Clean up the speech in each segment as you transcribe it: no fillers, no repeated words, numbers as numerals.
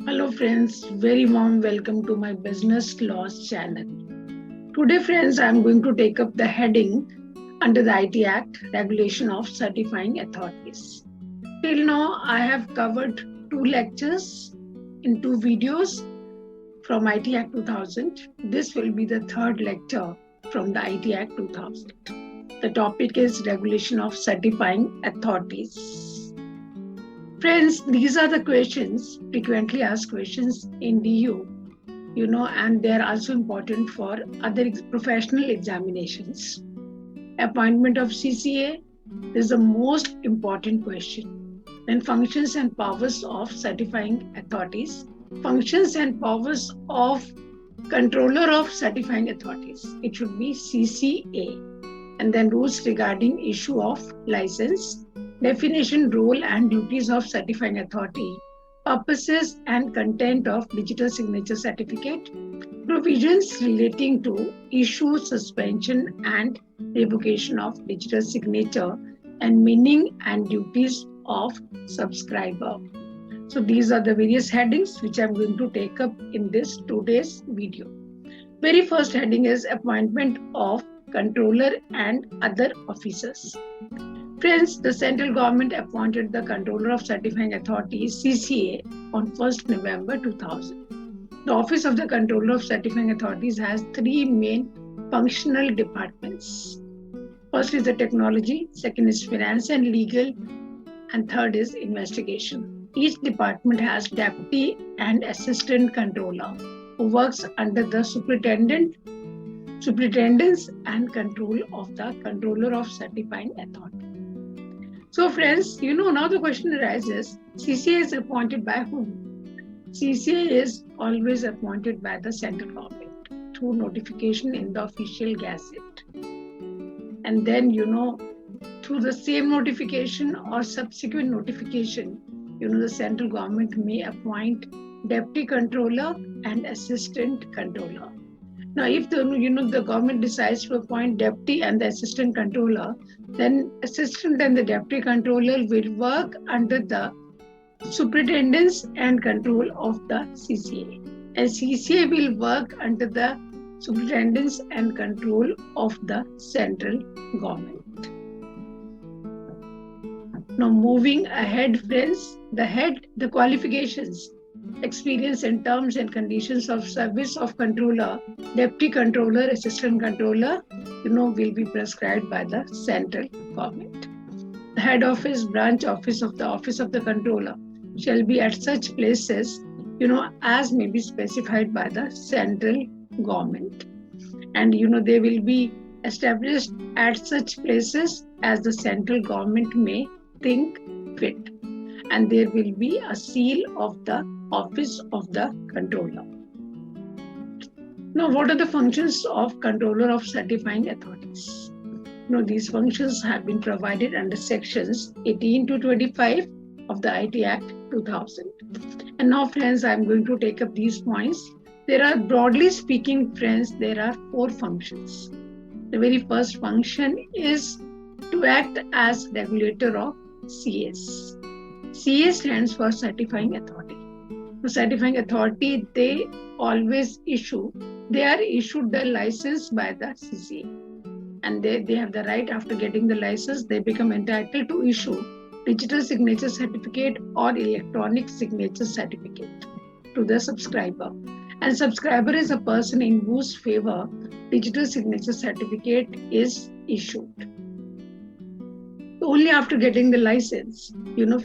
Hello friends, very warm welcome to my business laws channel. Today friends, I am going to take up the heading under the IT Act, Regulation of Certifying Authorities. Till now, I have covered two lectures in two videos from IT Act 2000. This will be the third lecture from the IT Act 2000. The topic is Regulation of Certifying Authorities. Friends, these are the questions, frequently asked questions in DU, and they are also important for other professional examinations. Appointment of CCA is the most important question. Then functions and powers of certifying authorities, functions and powers of controller of certifying authorities. It should be CCA. And then rules regarding issue of license, definition, role and duties of certifying authority, purposes and content of digital signature certificate, provisions relating to issue, suspension and revocation of digital signature, and meaning and duties of subscriber. So these are the various headings which I'm going to take up in this today's video. Very first heading is appointment of controller and other officers. Friends, the central government appointed the Controller of Certifying Authorities (CCA) on 1st November 2000. The Office of the Controller of Certifying Authorities has three main functional departments. First is the technology, second is finance and legal, and third is investigation. Each department has deputy and assistant controller who works under the superintendence and control of the Controller of Certifying Authority. So friends, now the question arises, CCA is appointed by whom? CCA is always appointed by the central government through notification in the official gazette. And then, through the same notification or subsequent notification, the central government may appoint deputy controller and assistant controller. Now, if the government decides to appoint deputy and the assistant controller, then assistant and the deputy controller will work under the superintendence and control of the CCA. And CCA will work under the superintendence and control of the central government. Now, moving ahead, friends, the qualifications, experience and terms and conditions of service of controller, deputy controller, assistant controller, will be prescribed by the central government. The head office, branch office of the controller shall be at such places, as may be specified by the central government. And, they will be established at such places as the central government may think fit. And there will be a seal of the office of the controller. Now, what are the functions of controller of certifying authorities? These functions have been provided under sections 18 to 25 of the IT Act 2000. And now, friends, I'm going to take up these points. There are, broadly speaking, friends, there are four functions. The very first function is to act as regulator of CS. CA stands for Certifying Authority. The certifying authority, they are issued the license by the CCA. And they have the right, after getting the license, they become entitled to issue digital signature certificate or electronic signature certificate to the subscriber. And subscriber is a person in whose favor digital signature certificate is issued. Only after getting the license,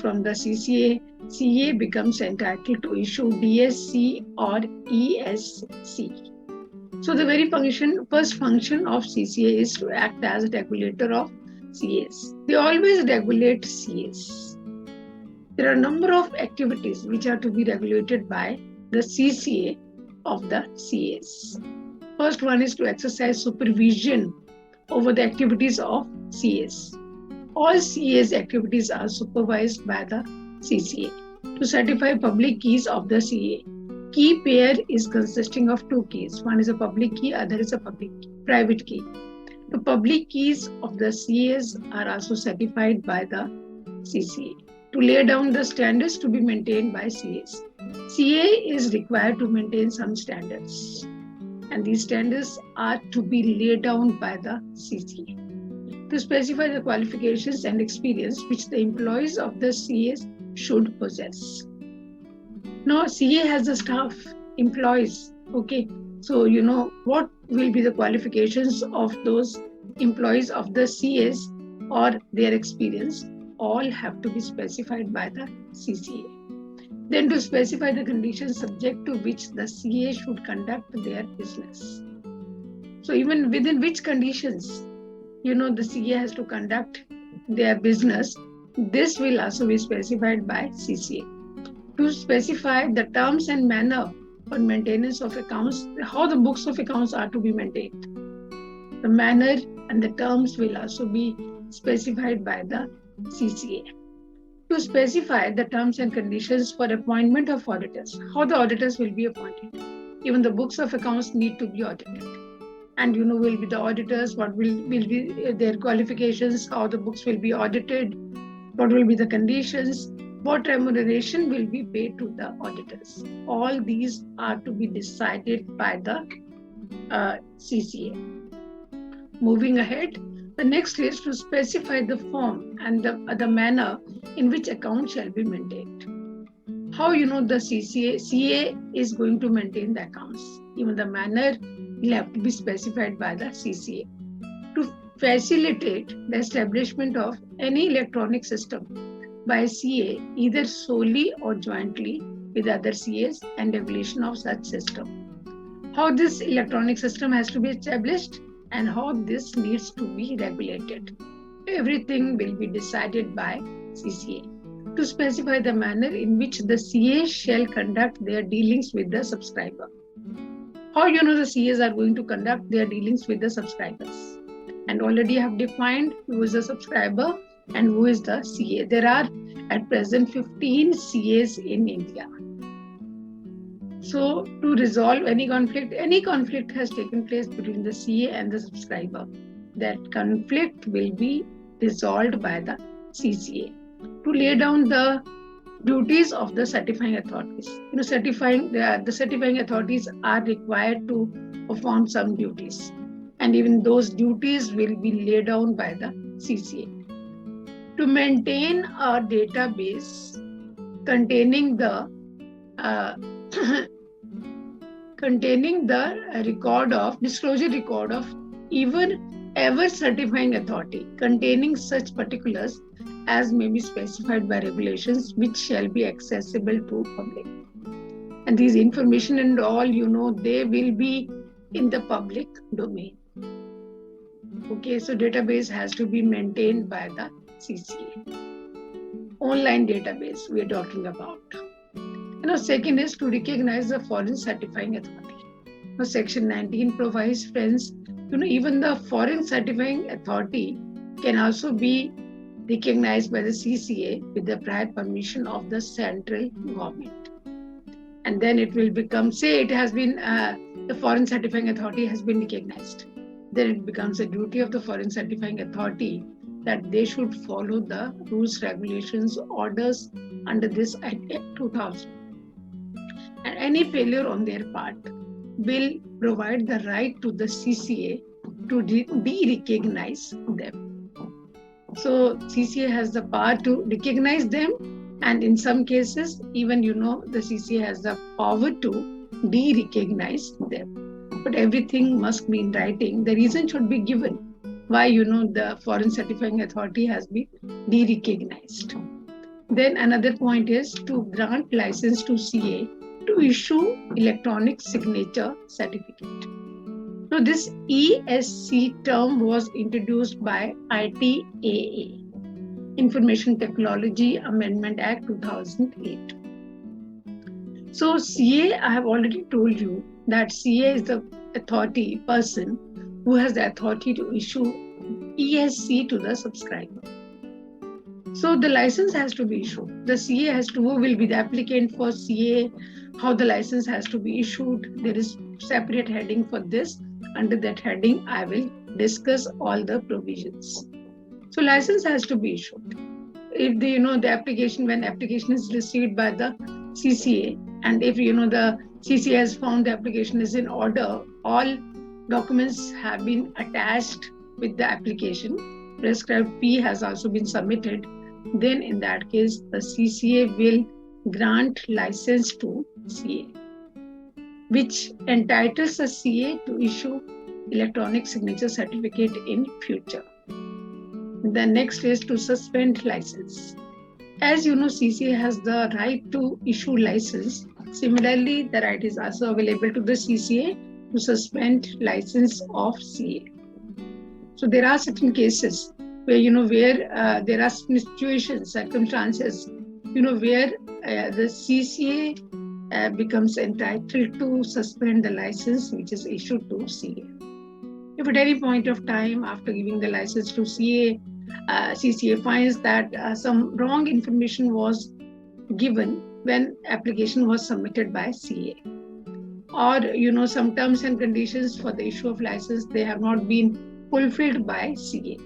from the CCA, CA becomes entitled to issue DSC or ESC. So the very first function of CCA is to act as a regulator of CS. They always regulate CS. There are a number of activities which are to be regulated by the CCA of the CS. First one is to exercise supervision over the activities of CS. All CA's activities are supervised by the CCA. To certify public keys of the CA, key pair is consisting of two keys. One is a public key, other is a private key. The public keys of the CAs are also certified by the CCA to lay down the standards to be maintained by CAs. CA is required to maintain some standards, and these standards are to be laid down by the CCA to specify the qualifications and experience which the employees of the CAs should possess. Now, CA has the staff, employees, okay? So, what will be the qualifications of those employees of the CAs or their experience? All have to be specified by the CCA. Then to specify the conditions subject to which the CA should conduct their business. So even within which conditions, the CA has to conduct their business, this will also be specified by CCA. To specify the terms and manner for maintenance of accounts, how the books of accounts are to be maintained. The manner and the terms will also be specified by the CCA. To specify the terms and conditions for appointment of auditors, how the auditors will be appointed. Even the books of accounts need to be audited. And will be the auditors, what will be their qualifications, how the books will be audited, what will be the conditions, what remuneration will be paid to the auditors. All these are to be decided by the CCA. Moving ahead, the next is to specify the form and the manner in which account shall be maintained. How the CA is going to maintain the accounts. Even the manner will have to be specified by the CCA. To facilitate the establishment of any electronic system by CA, either solely or jointly with other CAs, and regulation of such system. How this electronic system has to be established and how this needs to be regulated. Everything will be decided by CCA. To specify the manner in which the CA shall conduct their dealings with the subscriber. How the CAs are going to conduct their dealings with the subscribers. And already have defined who is the subscriber and who is the CA. There are at present 15 CAs in India. So to resolve any conflict has taken place between the CA and the subscriber. That conflict will be resolved by the CCA. To lay down the duties of the certifying authorities. The certifying authorities are required to perform some duties, and even those duties will be laid down by the CCA. To maintain a database containing the disclosure record of ever certifying authority containing such particulars as may be specified by regulations which shall be accessible to public. And these information and all, they will be in the public domain. Okay, so database has to be maintained by the CCA. Online database we are talking about. Second is to recognize the foreign certifying authority. Now, Section 19 provides, friends, even the foreign certifying authority can also be recognized by the CCA with the prior permission of the central government. And then it will become, say it has been, the foreign certifying authority has been recognized. Then it becomes a duty of the foreign certifying authority that they should follow the rules, regulations, orders under this Act 2000. And any failure on their part will provide the right to the CCA to de-recognize them. So CCA has the power to recognize them, and in some cases, even the CCA has the power to de-recognize them. But everything must be in writing. The reason should be given why the foreign certifying authority has been de-recognized. Then another point is to grant license to CA to issue electronic signature certificate. So this ESC term was introduced by ITAA, Information Technology Amendment Act 2008. So CA, I have already told you that CA is the authority person who has the authority to issue ESC to the subscriber. So the license has to be issued. The CA has to, who will be the applicant for CA, how the license has to be issued. There is separate heading for this. Under that heading, I will discuss all the provisions. So license has to be issued. If the application, when application is received by the CCA, And if the CCA has found the application is in order, all documents have been attached with the application, prescribed fee has also been submitted, then in that case the CCA will grant license to CA, which entitles a CA to issue electronic signature certificate in future. The next is to suspend license. As you know, CCA has the right to issue license. Similarly, the right is also available to the CCA to suspend license of CA. So there are certain cases where where there are situations, circumstances, where the CCA becomes entitled to suspend the license which is issued to CA. If at any point of time after giving the license to CA, CCA finds that some wrong information was given when application was submitted by CA, or some terms and conditions for the issue of license, they have not been fulfilled by CA,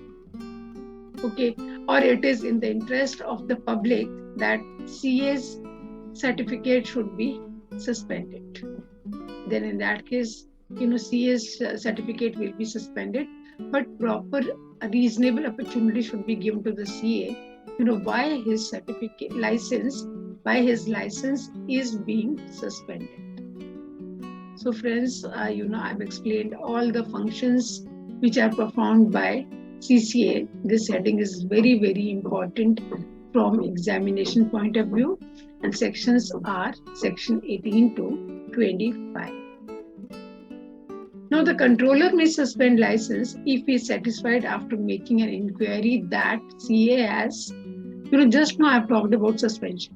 okay, or it is in the interest of the public that CA's certificate should be suspended, then in that case CA's certificate will be suspended, but proper reasonable opportunity should be given to the CA why his certificate license is being suspended. So friends, I've explained all the functions which are performed by CCA. This heading is very, very important from examination point of view, and sections are section 18 to 25. Now, the controller may suspend license if he is satisfied after making an inquiry that CA has, just now I've talked about suspension.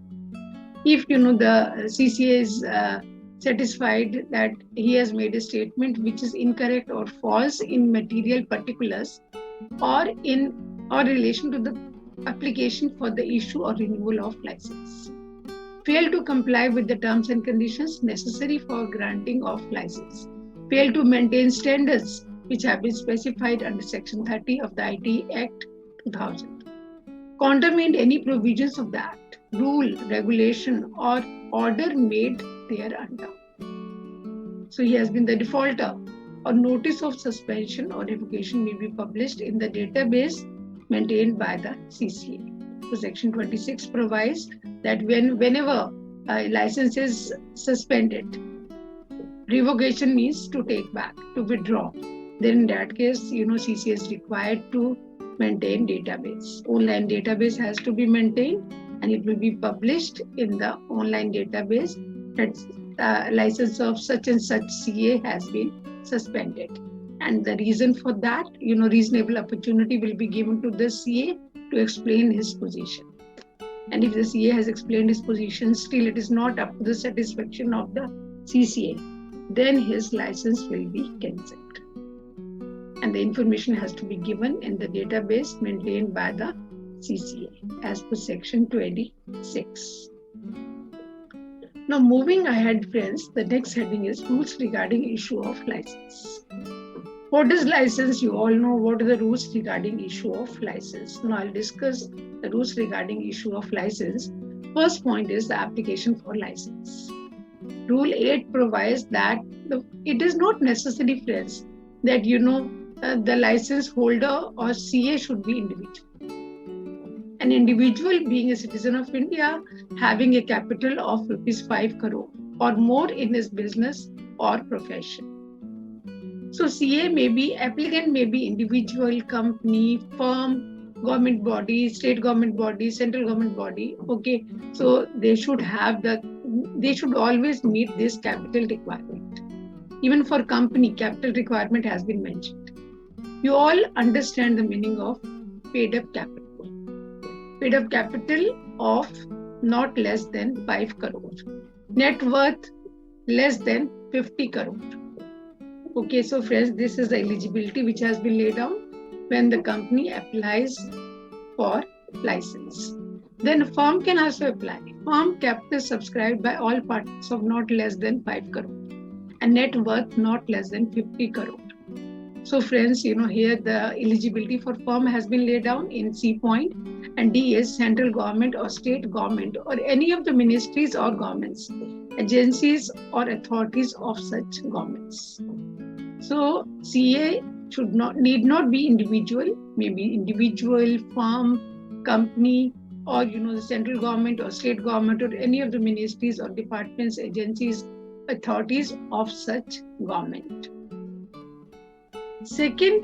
If, the CCA is satisfied that he has made a statement which is incorrect or false in material particulars or in relation to the application for the issue or renewal of license, fail to comply with the terms and conditions necessary for granting of license, fail to maintain standards which have been specified under Section 30 of the IT Act 2000, contravened any provisions of the Act, rule, regulation, or order made thereunder. So he has been the defaulter, or notice of suspension or revocation may be published in the database maintained by the CCA. So Section 26 provides that whenever a license is suspended, revocation means to take back, to withdraw. Then in that case, CCA is required to maintain database. Online database has to be maintained, and it will be published in the online database that license of such and such CA has been suspended. And the reason for that, reasonable opportunity will be given to the CA to explain his position. And if the CA has explained his position, still it is not up to the satisfaction of the CCA, then his license will be cancelled. And the information has to be given in the database maintained by the CCA as per Section 26. Now moving ahead, friends, the next heading is rules regarding issue of license. What is license? You all know what are the rules regarding issue of license. Now I'll discuss the rules regarding issue of license. First point is the application for license. Rule 8 provides that it is not necessary, friends, that the license holder or CA should be individual. An individual being a citizen of India having a capital of ₹5 crore or more in his business or profession. So CA may be, applicant may be individual, company, firm, government body, state government body, central government body. Okay, so they should always meet this capital requirement. Even for company, capital requirement has been mentioned. You all understand the meaning of paid up capital. Paid up capital of not less than 5 crore. Net worth less than 50 crore. Okay, so friends, this is the eligibility which has been laid down when the company applies for license. Then firm can also apply. Firm capital subscribed by all parties of not less than 5 crore and net worth not less than 50 crore. So friends, here the eligibility for firm has been laid down in C point, and D is central government or state government or any of the ministries or governments agencies or authorities of such governments. So CA need not be individual, maybe individual, firm, company, or the central government or state government or any of the ministries or departments, agencies, authorities of such government. Second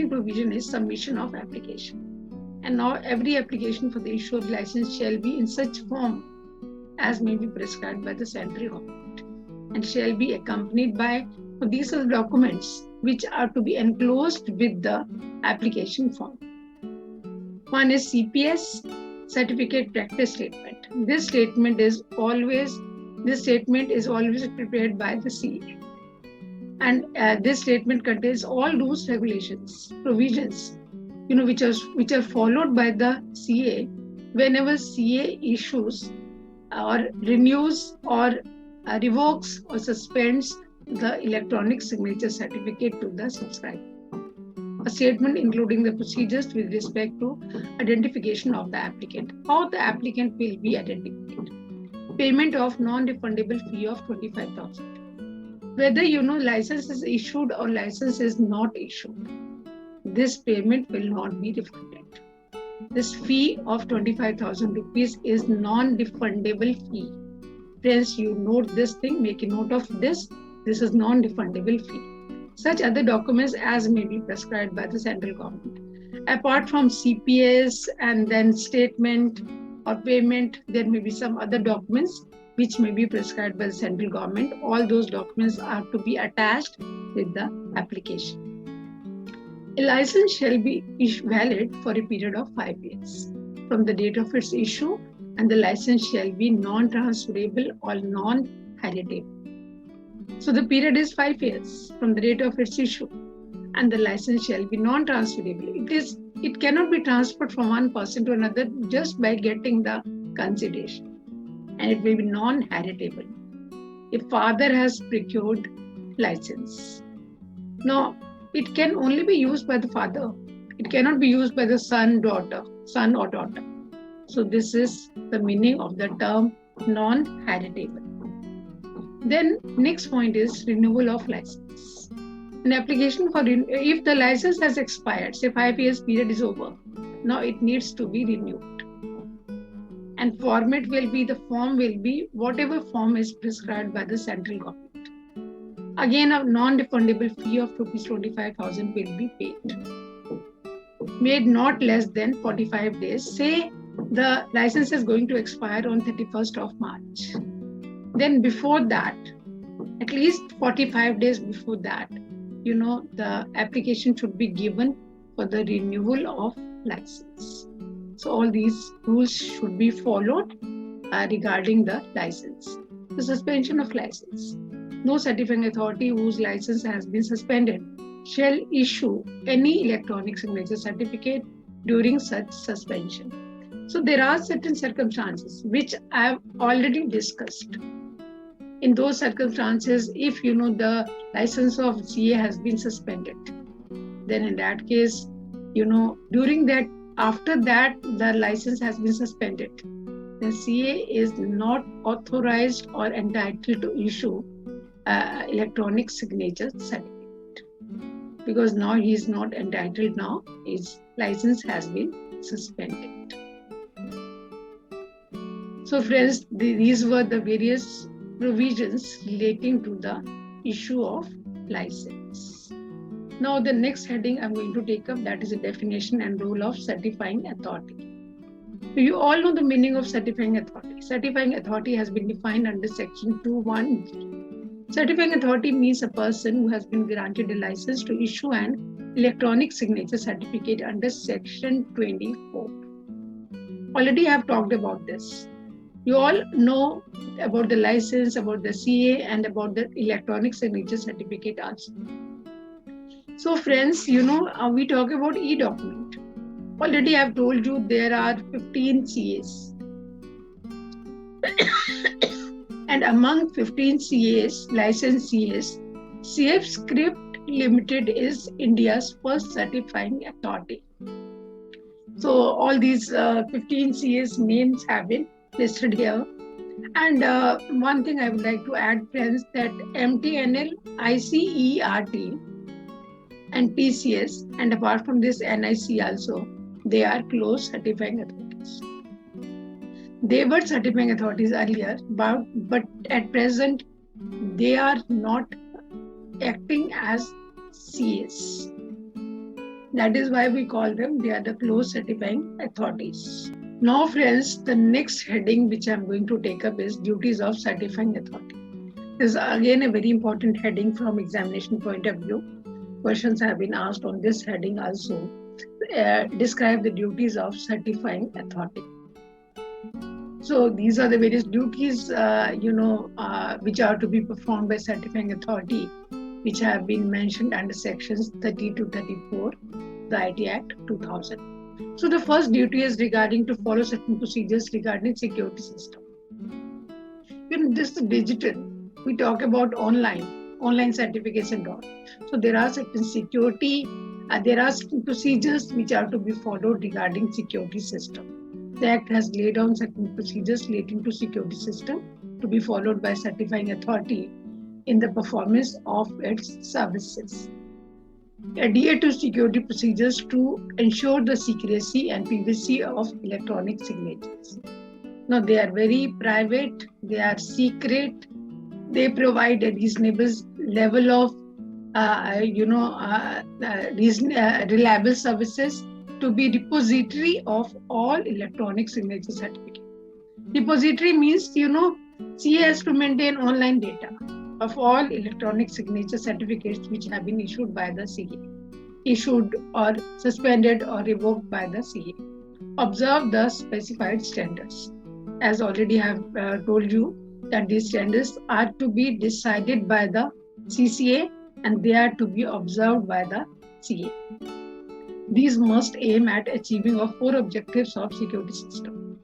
provision is submission of application. And now every application for the issue of license shall be in such form as may be prescribed by the central government and shall be accompanied by these are the documents which are to be enclosed with the application form. One is CPS, Certificate Practice Statement. This statement is always prepared by the CA. And this statement contains all rules, regulations, provisions, which are followed by the CA whenever CA issues or renews or revokes or suspends the electronic signature certificate to the subscriber. A statement including the procedures with respect to identification of the applicant, how the applicant will be identified, payment of non-refundable fee of 25,000. Whether license is issued or license is not issued, this payment will not be refunded. This fee of 25,000 rupees is non-refundable fee. Friends, you note this thing, make a note of this. This is non-refundable fee. Such other documents as may be prescribed by the central government. Apart from CPS and then statement or payment, there may be some other documents which may be prescribed by the central government. All those documents are to be attached with the application. A license shall be valid for a period of 5 years from the date of its issue, and the license shall be non-transferable or non-heritable. So the period is 5 years from the date of its issue, and the license shall be non-transferable. It cannot be transferred from one person to another just by getting the consideration, and it will be non-heritable. A father has procured license. Now, it can only be used by the father. It cannot be used by the son or daughter. So this is the meaning of the term non-heritable. Then next point is renewal of license. An application for if the license has expired, say 5 years period is over, now it needs to be renewed. And form will be whatever form is prescribed by the central government. Again, a non-refundable fee of rupees 25,000 will be paid. Made not less than 45 days. Say the license is going to expire on 31st of March. Then before that, at least 45 days before that, the application should be given for the renewal of license. So all these rules should be followed regarding the license. The suspension of license. No certifying authority whose license has been suspended shall issue any electronic signature certificate during such suspension. So there are certain circumstances which I have already discussed. In those circumstances, if the license of CA has been suspended, then in that case, after that the license has been suspended, the CA is not authorized or entitled to issue electronic signature certificate, because now he is not entitled. Now his license has been suspended. So friends, these were the various provisions relating to the issue of license. Now the next heading I'm going to take up, that is a definition and role of certifying authority. You all know the meaning of certifying authority. Certifying authority has been defined under section 2(1)(g). Certifying authority means a person who has been granted a license to issue an electronic signature certificate under section 24. Already I have talked about this. You all know about the license, about the CA, and about the electronic signature certificate also. So friends, we talk about e-document. Already I have told you there are 15 CAs. And among 15 CAs, licensed CAs, CF Script Limited is India's first certifying authority. So all these 15 CAs names have been listed here. And one thing I would like to add, friends, that MTNL, ICERT, and TCS, and apart from this, NIC also, they are close certifying authorities. They were certifying authorities earlier, but at present, they are not acting as CS. That is why we call them, they are the close certifying authorities. Now, friends, the next heading which I am going to take up is duties of certifying authority. This is again a very important heading from examination point of view. Questions have been asked on this heading also. Describe the duties of certifying authority. So these are the various duties, which are to be performed by certifying authority, which have been mentioned under sections 30 to 34, the IT Act 2000. So the first duty is regarding to follow certain procedures regarding security system. This is digital. We talk about online certificates and all. So there are certain security, there are certain procedures which are to be followed regarding security system. The Act has laid down certain procedures relating to security system to be followed by certifying authority in the performance of its services. Adhere to security procedures to ensure the secrecy and privacy of electronic signatures. Now, they are very private, they are secret, they provide a reasonable level of reliable services to be repository of all electronic signature certificates. Repository means, CA has to maintain online data of all electronic signature certificates which have been issued by the CA, issued or suspended or revoked by the CA. Observe the specified standards. As already have told you that these standards are to be decided by the CCA and they are to be observed by the CA. These must aim at achieving of 4 objectives of security system.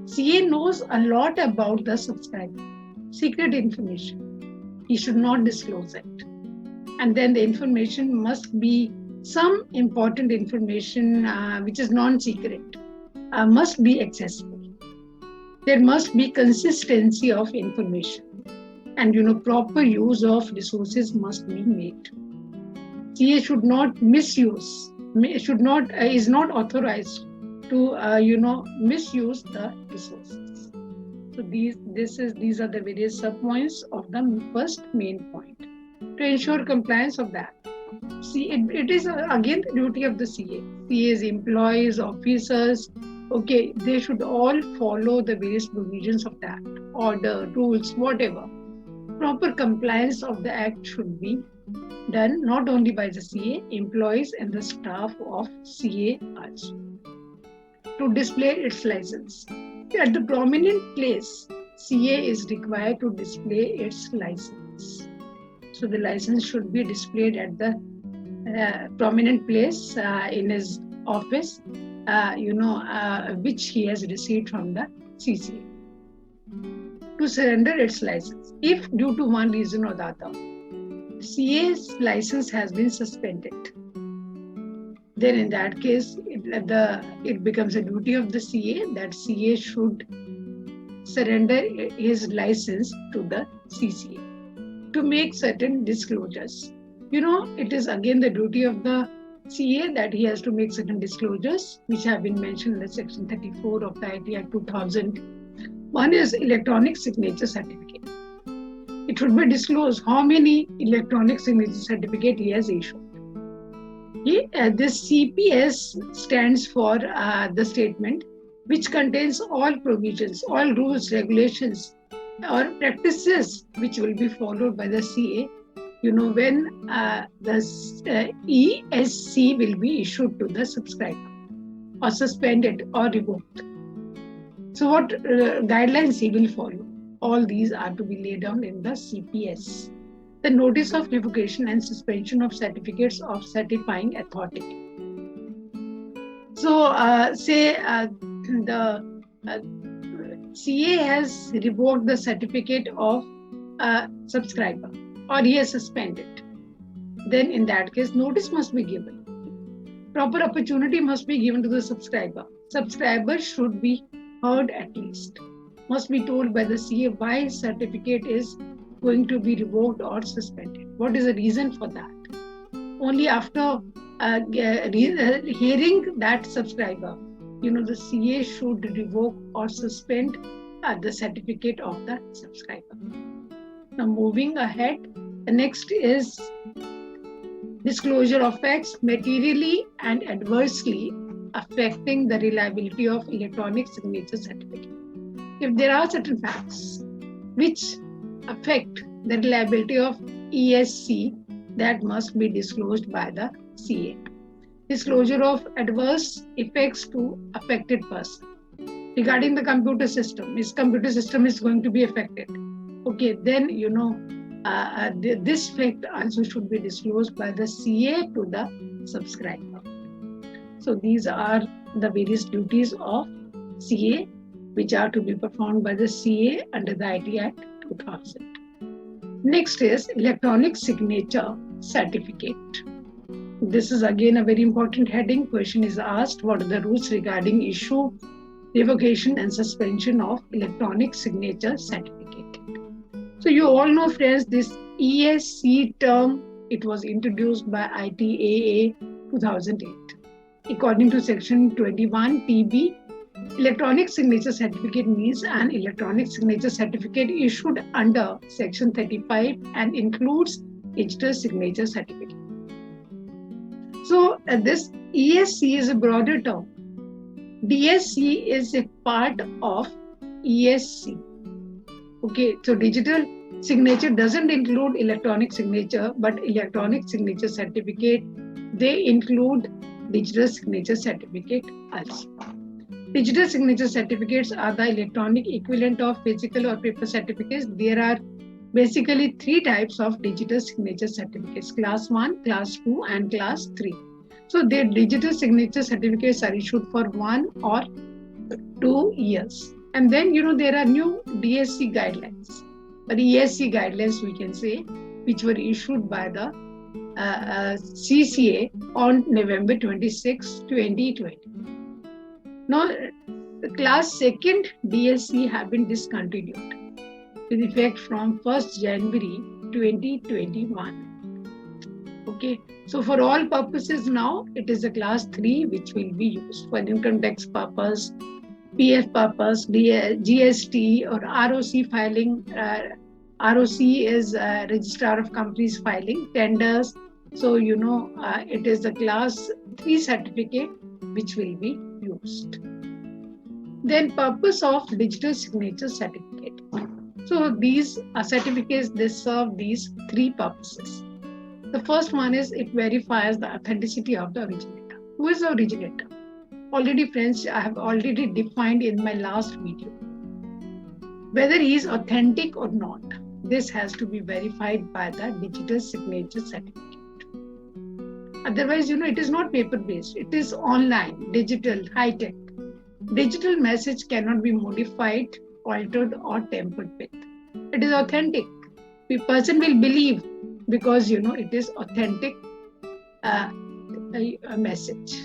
CA knows a lot about the subscriber. Secret information. He should not disclose it. And then the information must be some important information which is non-secret, must be accessible. There must be consistency of information. And proper use of resources must be made. CA should not misuse, is not authorized to misuse the resources. So these are the various subpoints of the first main point. To ensure compliance of that, it is again the duty of the CA. CA's employees, officers, they should all follow the various provisions of that, order, rules, whatever. Proper compliance of the Act should be done not only by the CA, employees and the staff of CA also. To display its license. At the prominent place, CA is required to display its license. So the license should be displayed at the prominent place in his office, which he has received from the CCA. To surrender its license. If due to one reason or the other, CA's license has been suspended, then in that case, it becomes a duty of the CA that CA should surrender his license to the CCA to make certain disclosures. It is again the duty of the CA that he has to make certain disclosures which have been mentioned in the section 34 of the IT Act 2000. One is electronic signature certificate. It should be disclosed how many electronic signature certificate he has issued. This CPS stands for the statement which contains all provisions, all rules, regulations or practices which will be followed by the CA, when the ESC will be issued to the subscriber or suspended or revoked. So what guidelines he will follow? All these are to be laid down in the CPS. The notice of revocation and suspension of certificates of certifying authority. So say the CA has revoked the certificate of a subscriber or he has suspended. Then in that case, notice must be given. Proper opportunity must be given to the subscriber. Subscriber should be heard at least. must be told by the CA why his certificate is going to be revoked or suspended. What is the reason for that? Only after hearing that subscriber, the CA should revoke or suspend the certificate of the subscriber. Now moving ahead, the next is disclosure of facts materially and adversely affecting the reliability of electronic signature certificate. If there are certain facts which affect the reliability of ESC, that must be disclosed by the CA. Disclosure of adverse effects to affected person. Regarding the computer system, his computer system is going to be affected. Okay, then this fact also should be disclosed by the CA to the subscriber. So these are the various duties of CA which are to be performed by the CA under the IT Act 2000. Next is electronic signature certificate. This is again a very important heading. Question is asked, what are the rules regarding issue, revocation and suspension of electronic signature certificate? So you all know, friends, this ESC term, it was introduced by ITAA 2008. According to section 21 TB, electronic signature certificate means an electronic signature certificate issued under section 35 and includes digital signature certificate. So this ESC is a broader term. DSC is a part of ESC. Okay, so digital signature doesn't include electronic signature, but electronic signature certificate, they include digital signature certificate also. Digital signature certificates are the electronic equivalent of physical or paper certificates. There are basically three types of digital signature certificates: class 1, class 2 and class 3. So their digital signature certificates are issued for 1 or 2 years. And then, there are new DSC guidelines, or ESC guidelines we can say, which were issued by the CCA on November 26, 2020. Now, the class 2nd DSC have been discontinued with effect from 1st January 2021. Okay, so for all purposes now, it is a class 3 which will be used for income tax purpose, PF purpose, GST or ROC filing. ROC is Registrar of Companies filing, tenders. So, it is the class 3 certificate which will be used. Then purpose of digital signature certificate. So these certificates, they serve these 3 purposes. The first one is it verifies the authenticity of the originator. Who is the originator? Already, friends, I have already defined in my last video. Whether he is authentic or not, this has to be verified by the digital signature certificate. Otherwise, it is not paper-based. It is online, digital, high-tech. Digital message cannot be modified, altered or tampered with. It is authentic. The person will believe because, it is authentic message.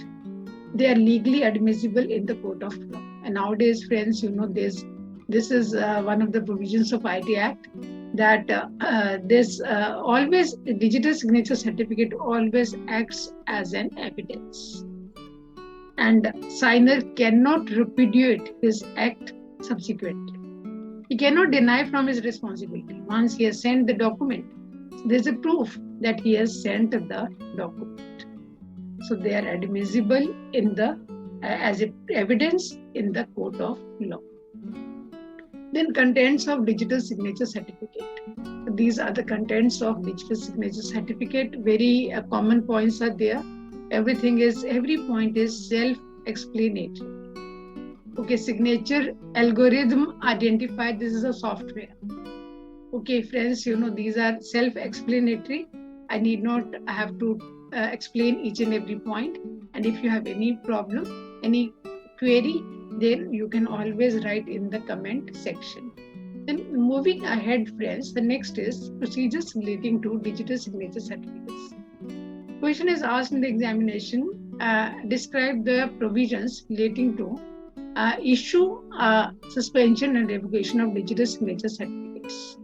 They are legally admissible in the court of law. And nowadays, friends, this is one of the provisions of IT Act, that always digital signature certificate always acts as an evidence, and signer cannot repudiate his act subsequently. He cannot deny from his responsibility. Once he has sent the document, there is a proof that he has sent the document. So they are admissible in as evidence in the court of law. Then contents of digital signature certificate. These are the contents of digital signature certificate. Very common points are there. Every point is self-explanatory. Okay, signature algorithm identified. This is a software. Okay, friends, these are self-explanatory. I need not have to explain each and every point. And if you have any problem, any query, then you can always write in the comment section. Then moving ahead, friends, the next is procedures relating to digital signature certificates. Question is asked in the examination, describe the provisions relating to issue suspension and revocation of digital signature certificates.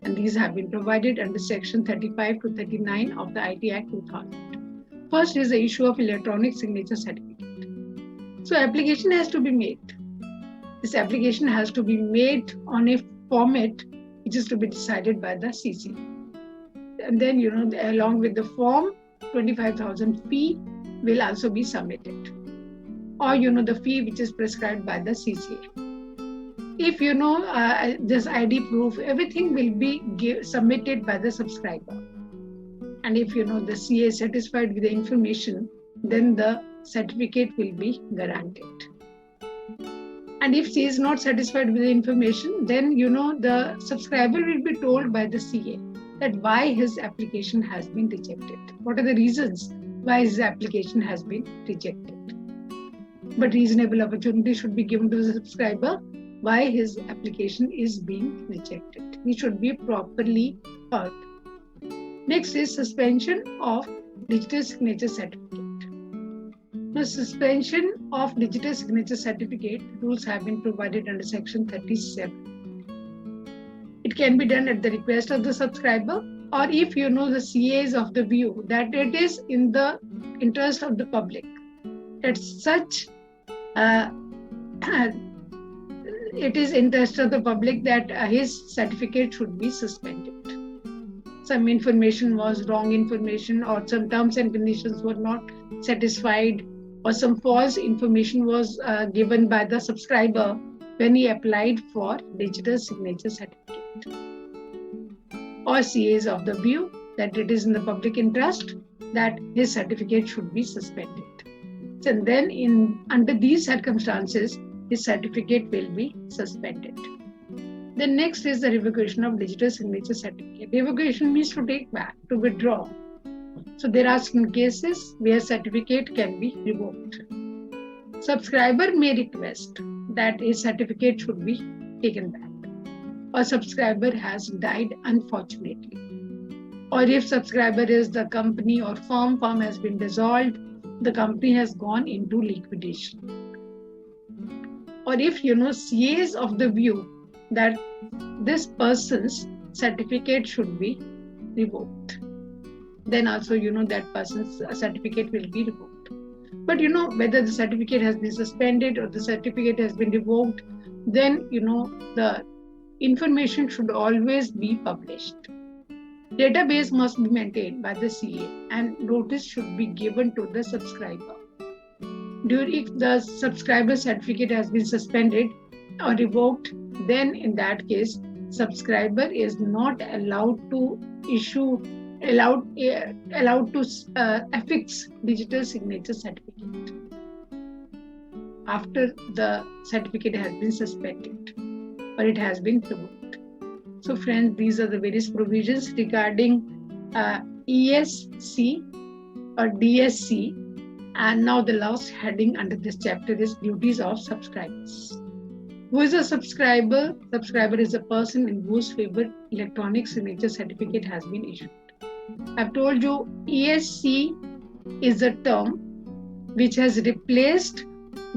And these have been provided under Section 35 to 39 of the IT Act 2000. First is the issue of electronic signature certificate. So application has to be made. This application has to be made on a format which is to be decided by the CCA. And then, along with the form, 25,000 fee will also be submitted. Or, the fee which is prescribed by the CCA. If, this ID proof, everything will be submitted by the subscriber. And if, the CA is satisfied with the information, then the certificate will be granted. And if CA is not satisfied with the information, then, the subscriber will be told by the CA that why his application has been rejected. What are the reasons why his application has been rejected? But reasonable opportunity should be given to the subscriber why his application is being rejected. He should be properly heard. Next is suspension of digital signature certificate. The suspension of digital signature certificate rules have been provided under Section 37. It can be done at the request of the subscriber, or if the CA is of the view that it is in the interest of the public, that such it is interest of the public that his certificate should be suspended. Some information was wrong information, or some terms and conditions were not satisfied, or some false information was given by the subscriber when he applied for digital signature certificate. Or CA is of the view that it is in the public interest that his certificate should be suspended. And then under these circumstances, his certificate will be suspended. Then next is the revocation of digital signature certificate. Revocation means to take back, to withdraw. So there are some cases where certificate can be revoked. Subscriber may request that his certificate should be taken back. Or subscriber has died unfortunately. Or if subscriber is the company or firm has been dissolved, the company has gone into liquidation. Or if CA is of the view that this person's certificate should be revoked, then also that person's certificate will be revoked. But whether the certificate has been suspended or the certificate has been revoked, then the information should always be published. Database must be maintained by the CA and notice should be given to the subscriber. If the subscriber certificate has been suspended or revoked, then in that case, subscriber is not allowed to affix digital signature certificate after the certificate has been suspended or it has been revoked. So friends, these are the various provisions regarding ESC or DSC. And now the last heading under this chapter is duties of subscribers. Who is a subscriber? Subscriber is a person in whose favor electronic signature certificate has been issued. I've told you ESC is a term which has replaced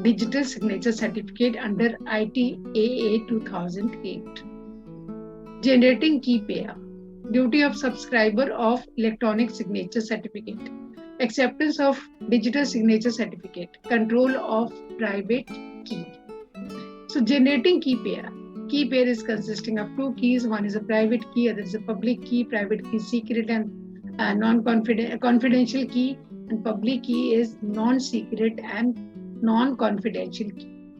digital signature certificate under ITAA 2008. Generating key pair. Duty of subscriber of electronic signature certificate. Acceptance of digital signature certificate. Control of private key. So generating key pair. Key pair is consisting of two keys. One is a private key, other is a public key. Private key secret and confidential key, and public key is non-secret and non-confidential key.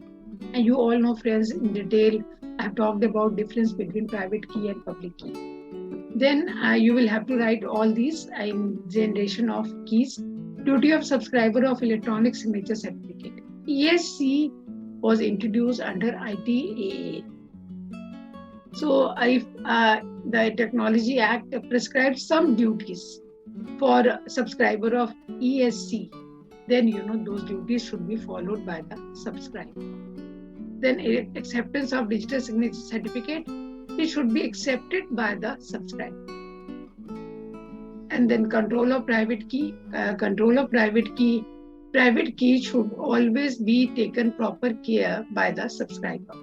And you all know, friends, in detail, I have talked about difference between private key and public key. Then you will have to write all these in generation of keys. Duty of subscriber of electronic signature certificate. ESC was introduced under ITAA. So if the Technology Act prescribes some duties for subscriber of ESC, then those duties should be followed by the subscriber. Then acceptance of digital signature certificate, it should be accepted by the subscriber. And then control of private key. Control of private key Private key should always be taken proper care by the subscriber.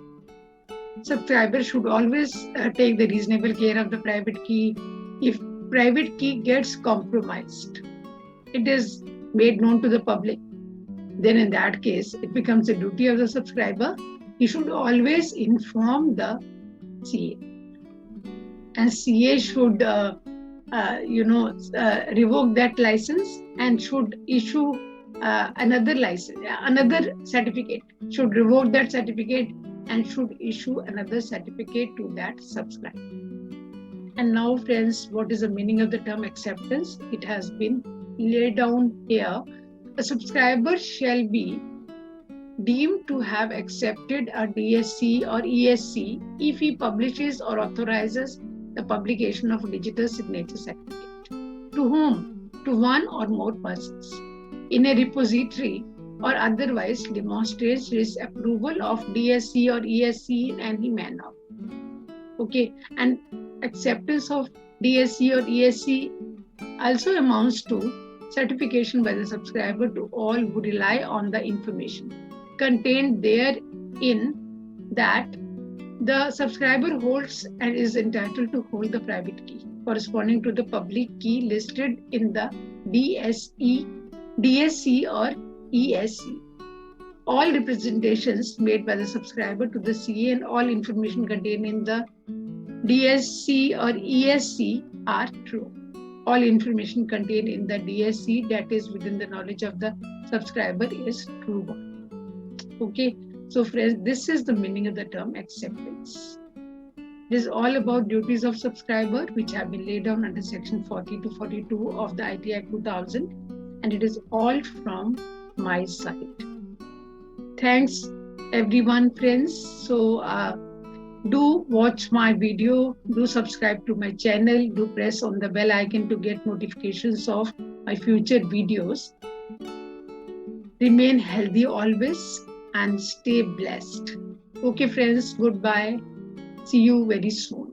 Subscriber should always take the reasonable care of the private key. If private key gets compromised, it is made known to the public, then in that case, it becomes a duty of the subscriber. He should always inform the CA. And CA should, revoke that license and should issue another license, another certificate, should revoke that certificate and should issue another certificate to that subscriber. And now, friends, what is the meaning of the term acceptance? It has been laid down here. A subscriber shall be deemed to have accepted a DSC or ESC if he publishes or authorizes the publication of a digital signature certificate. To whom? To one or more persons. In a repository or otherwise demonstrates his approval of DSC or ESC in any manner. Okay, and acceptance of DSC or ESC also amounts to certification by the subscriber to all who rely on the information contained therein, that the subscriber holds and is entitled to hold the private key corresponding to the public key listed in the DSC or ESC. All representations made by the subscriber to the CA and all information contained in the DSC or ESC are true. All information contained in the DSC that is within the knowledge of the subscriber is true one. Okay, so friends, this is the meaning of the term acceptance. It is all about duties of subscriber which have been laid down under section 40 to 42 of the IT Act 2000, and it is all from my side. Thanks everyone, friends. So do watch my video, do subscribe to my channel, do press on the bell icon to get notifications of my future videos. Remain healthy always and stay blessed. Okay friends, goodbye. See you very soon.